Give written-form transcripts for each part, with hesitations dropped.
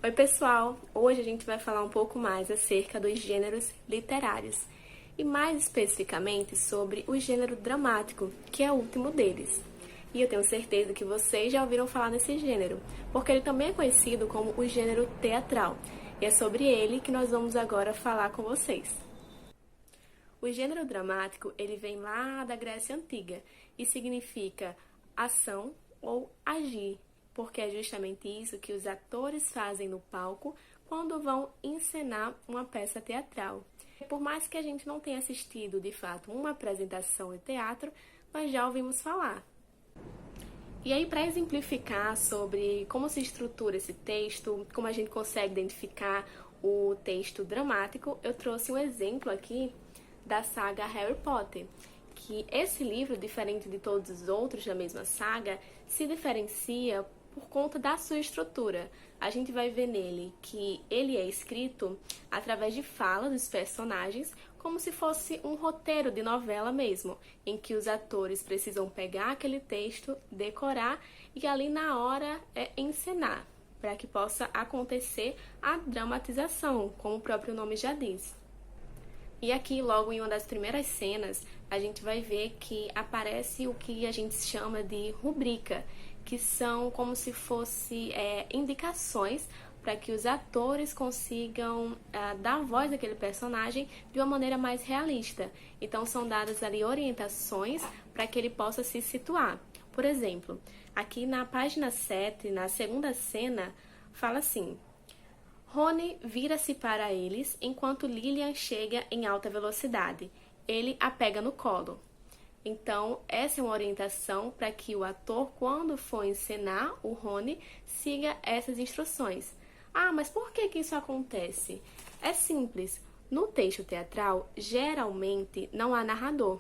Oi, pessoal! Hoje a gente vai falar um pouco mais acerca dos gêneros literários e mais especificamente sobre o gênero dramático, que é o último deles. E eu tenho certeza que vocês já ouviram falar nesse gênero, porque ele também é conhecido como o gênero teatral, e é sobre ele que nós vamos agora falar com vocês. O gênero dramático, ele vem lá da Grécia Antiga e significa ação ou agir, porque é justamente isso que os atores fazem no palco quando vão encenar uma peça teatral. Por mais que a gente não tenha assistido, de fato, uma apresentação de teatro, nós já ouvimos falar. E aí, para exemplificar sobre como se estrutura esse texto, como a gente consegue identificar o texto dramático, eu trouxe um exemplo aqui da saga Harry Potter, que esse livro, diferente de todos os outros da mesma saga, se diferencia por conta da sua estrutura. A gente vai ver nele que ele é escrito através de fala dos personagens, como se fosse um roteiro de novela mesmo, em que os atores precisam pegar aquele texto, decorar e ali na hora encenar, para que possa acontecer a dramatização, como o próprio nome já diz. E aqui, logo em uma das primeiras cenas, a gente vai ver que aparece o que a gente chama de rubrica, que são como se fosse indicações para que os atores consigam dar voz àquele personagem de uma maneira mais realista. Então, são dadas ali orientações para que ele possa se situar. Por exemplo, aqui na página 7, na segunda cena, fala assim: Rony vira-se para eles enquanto Lilian chega em alta velocidade. Ele a pega no colo. Então, essa é uma orientação para que o ator, quando for encenar o Rony, siga essas instruções. Ah, mas por que isso acontece? É simples. No texto teatral, geralmente não há narrador.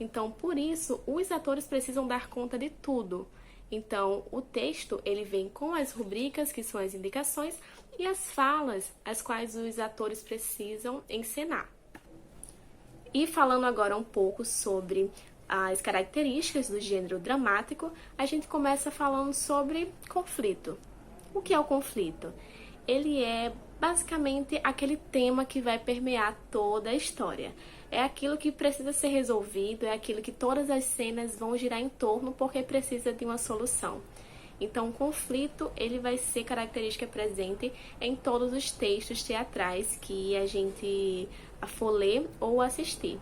Então, por isso, os atores precisam dar conta de tudo. Então, o texto ele vem com as rubricas, que são as indicações, e as falas, as quais os atores precisam encenar. E falando agora um pouco sobre as características do gênero dramático, a gente começa falando sobre conflito. O que é o conflito? Ele é basicamente aquele tema que vai permear toda a história. É aquilo que precisa ser resolvido, é aquilo que todas as cenas vão girar em torno porque precisa de uma solução. Então, o conflito ele vai ser característica presente em todos os textos teatrais que a gente for ler ou assistir.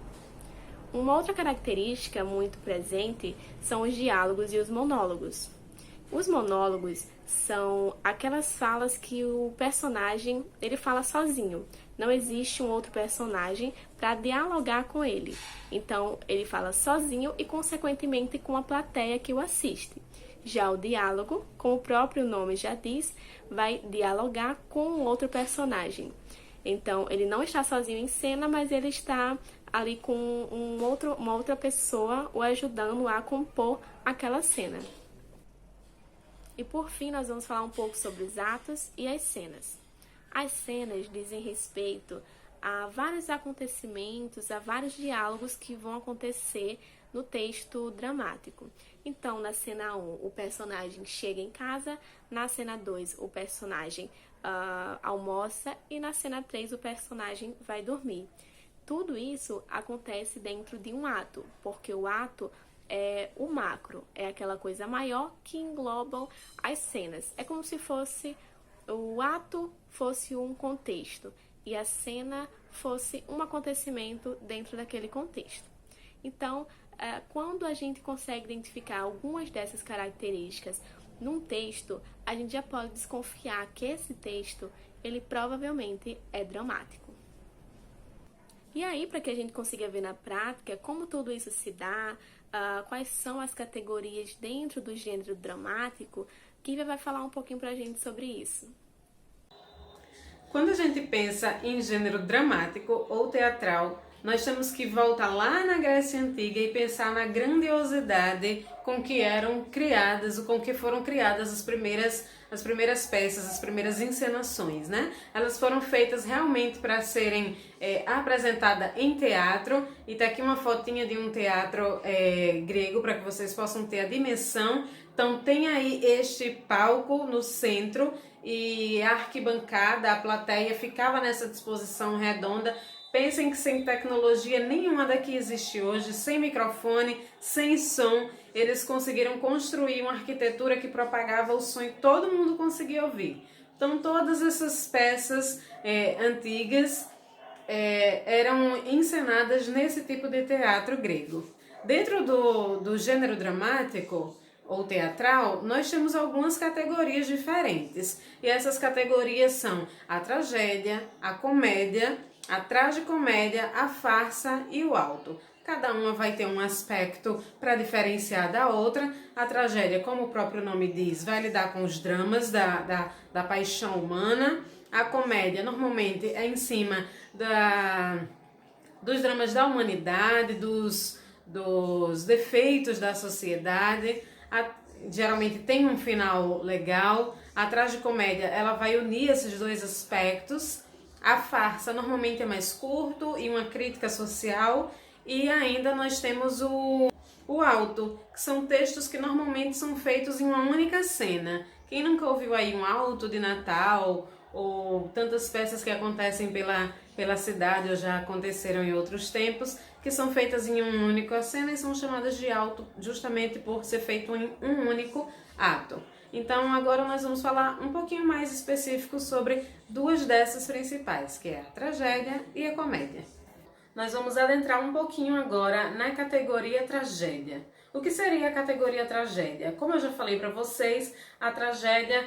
Uma outra característica muito presente são os diálogos e os monólogos. Os monólogos são aquelas falas que o personagem ele fala sozinho. Não existe um outro personagem para dialogar com ele. Então, ele fala sozinho e, consequentemente, com a plateia que o assiste. Já o diálogo, como o próprio nome já diz, vai dialogar com outro personagem. Então, ele não está sozinho em cena, mas ele está ali com uma outra pessoa o ajudando a compor aquela cena. E por fim, nós vamos falar um pouco sobre os atos e as cenas. As cenas dizem respeito a vários acontecimentos, a vários diálogos que vão acontecer no texto dramático. Então, na cena 1, o personagem chega em casa, na cena 2, o personagem almoça e na cena 3, o personagem vai dormir. Tudo isso acontece dentro de um ato, porque o ato é o macro, é aquela coisa maior que engloba as cenas. É como se fosse o ato fosse um contexto e a cena fosse um acontecimento dentro daquele contexto. Então, quando a gente consegue identificar algumas dessas características num texto, a gente já pode desconfiar que esse texto, ele provavelmente é dramático. E aí, para que a gente consiga ver na prática como tudo isso se dá, quais são as categorias dentro do gênero dramático, Kívia vai falar um pouquinho para a gente sobre isso. Quando a gente pensa em gênero dramático ou teatral, nós temos que voltar lá na Grécia Antiga e pensar na grandiosidade com que eram criadas, ou com que foram criadas as primeiras peças, as primeiras encenações, né? Elas foram feitas realmente para serem apresentadas em teatro, e tá aqui uma fotinha de um teatro grego para que vocês possam ter a dimensão Então tem aí este palco no centro e a arquibancada, a plateia ficava nessa disposição redonda. Pensem que sem tecnologia nenhuma daqui existe hoje, sem microfone, sem som, eles conseguiram construir uma arquitetura que propagava o som e todo mundo conseguia ouvir. Então todas essas peças antigas eram encenadas nesse tipo de teatro grego. Dentro do gênero dramático ou teatral, nós temos algumas categorias diferentes. E essas categorias são a tragédia, a comédia, a tragicomédia, a farsa e o alto. Cada uma vai ter um aspecto para diferenciar da outra. A tragédia, como o próprio nome diz, vai lidar com os dramas da paixão humana. A comédia, normalmente, é em cima dos dramas da humanidade, dos defeitos da sociedade. Geralmente tem um final legal. A tragicomédia, ela vai unir esses dois aspectos. A farsa normalmente é mais curto e uma crítica social. E ainda nós temos o alto, que são textos que normalmente são feitos em uma única cena. Quem nunca ouviu aí um alto de Natal ou tantas peças que acontecem pela cidade ou já aconteceram em outros tempos, que são feitas em uma única cena e são chamadas de alto justamente por ser feito em um único ato. Então agora nós vamos falar um pouquinho mais específico sobre duas dessas principais, que é a tragédia e a comédia. Nós vamos adentrar um pouquinho agora na categoria tragédia. O que seria a categoria tragédia? Como eu já falei para vocês, a tragédia,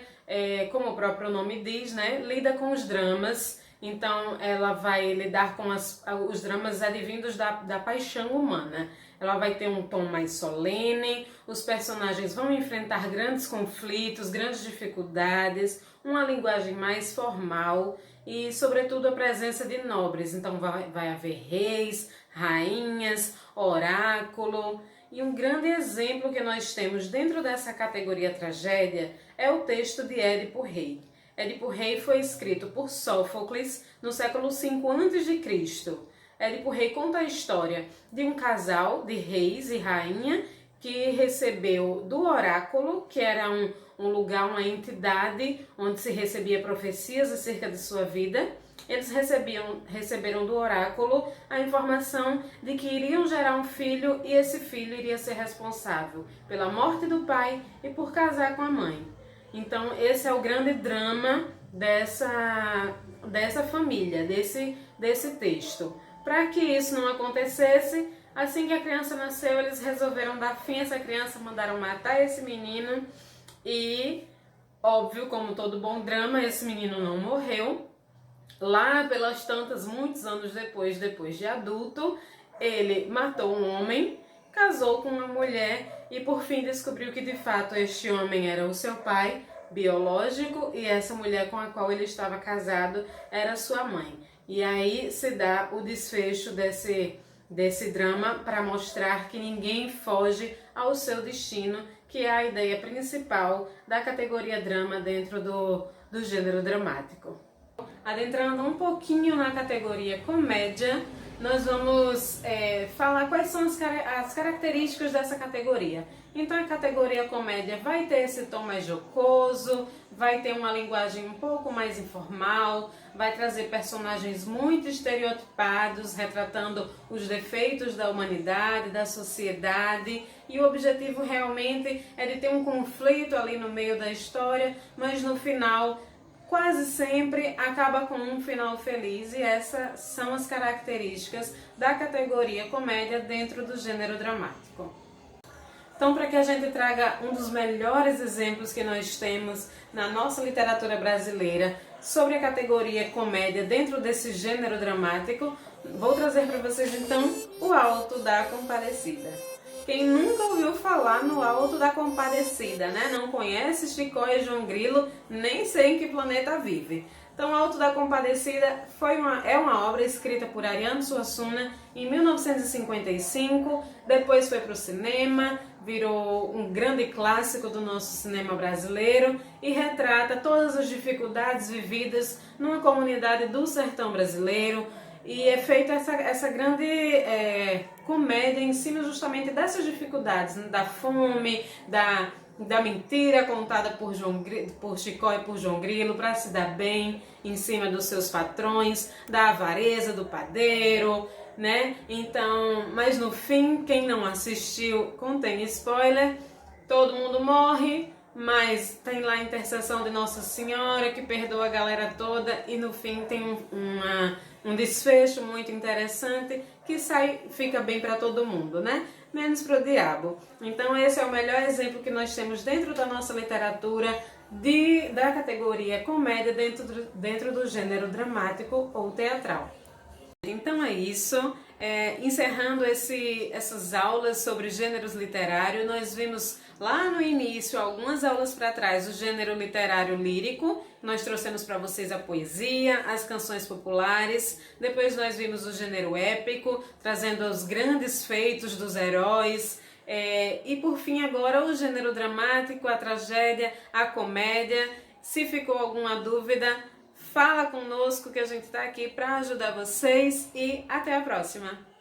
como o próprio nome diz, né, lida com os dramas. Então ela vai lidar com os dramas advindos da paixão humana. Ela vai ter um tom mais solene, os personagens vão enfrentar grandes conflitos, grandes dificuldades, uma linguagem mais formal e, sobretudo, a presença de nobres. Então vai haver reis, rainhas, oráculo. E um grande exemplo que nós temos dentro dessa categoria tragédia é o texto de Édipo Rei. Édipo Rei foi escrito por Sófocles no século V a.C. Édipo Rei conta a história de um casal de reis e rainha que recebeu do oráculo, que era um lugar, uma entidade onde se recebia profecias acerca de sua vida. Eles receberam do oráculo a informação de que iriam gerar um filho e esse filho iria ser responsável pela morte do pai e por casar com a mãe. Então esse é o grande drama dessa família, desse texto. Para que isso não acontecesse, assim que a criança nasceu, eles resolveram dar fim a essa criança, mandaram matar esse menino e, óbvio, como todo bom drama, esse menino não morreu. Lá pelas tantas, muitos anos depois de adulto, ele matou um homem, casou com uma mulher e por fim descobriu que de fato este homem era o seu pai biológico e essa mulher com a qual ele estava casado era sua mãe. E aí se dá o desfecho desse drama para mostrar que ninguém foge ao seu destino, que é a ideia principal da categoria drama dentro do gênero dramático. Adentrando um pouquinho na categoria comédia, nós vamos falar quais são as características dessa categoria. Então a categoria comédia vai ter esse tom mais jocoso, vai ter uma linguagem um pouco mais informal, vai trazer personagens muito estereotipados, retratando os defeitos da humanidade, da sociedade, e o objetivo realmente é de ter um conflito ali no meio da história, mas no final quase sempre acaba com um final feliz, e essas são as características da categoria comédia dentro do gênero dramático. Então, para que a gente traga um dos melhores exemplos que nós temos na nossa literatura brasileira sobre a categoria comédia dentro desse gênero dramático, vou trazer para vocês então o Alto da Compadecida. Quem nunca ouviu falar no Alto da Compadecida, né? Não conhece Chicó e João Grilo, nem sei em que planeta vive. Então, Alto da Compadecida é uma obra escrita por Ariano Suassuna em 1955, depois foi para o cinema, virou um grande clássico do nosso cinema brasileiro e retrata todas as dificuldades vividas numa comunidade do sertão brasileiro. E é feita essa grande comédia em cima justamente dessas dificuldades, né? Da fome, da mentira contada por Chicó e por João Grilo para se dar bem em cima dos seus patrões, da avareza do padeiro, né? Então, mas no fim, quem não assistiu, contém spoiler, todo mundo morre, mas tem lá a intercessão de Nossa Senhora que perdoa a galera toda e no fim tem um desfecho muito interessante que fica bem para todo mundo, né? Menos para o diabo. Então esse é o melhor exemplo que nós temos dentro da nossa literatura da categoria comédia dentro do gênero dramático ou teatral. Então é isso. Encerrando essas aulas sobre gêneros literários, nós vimos lá no início, algumas aulas para trás, o gênero literário lírico. Nós trouxemos para vocês a poesia, as canções populares. Depois nós vimos o gênero épico, trazendo os grandes feitos dos heróis. E por fim agora o gênero dramático, a tragédia, a comédia. Se ficou alguma dúvida, fala conosco que a gente está aqui para ajudar vocês e até a próxima!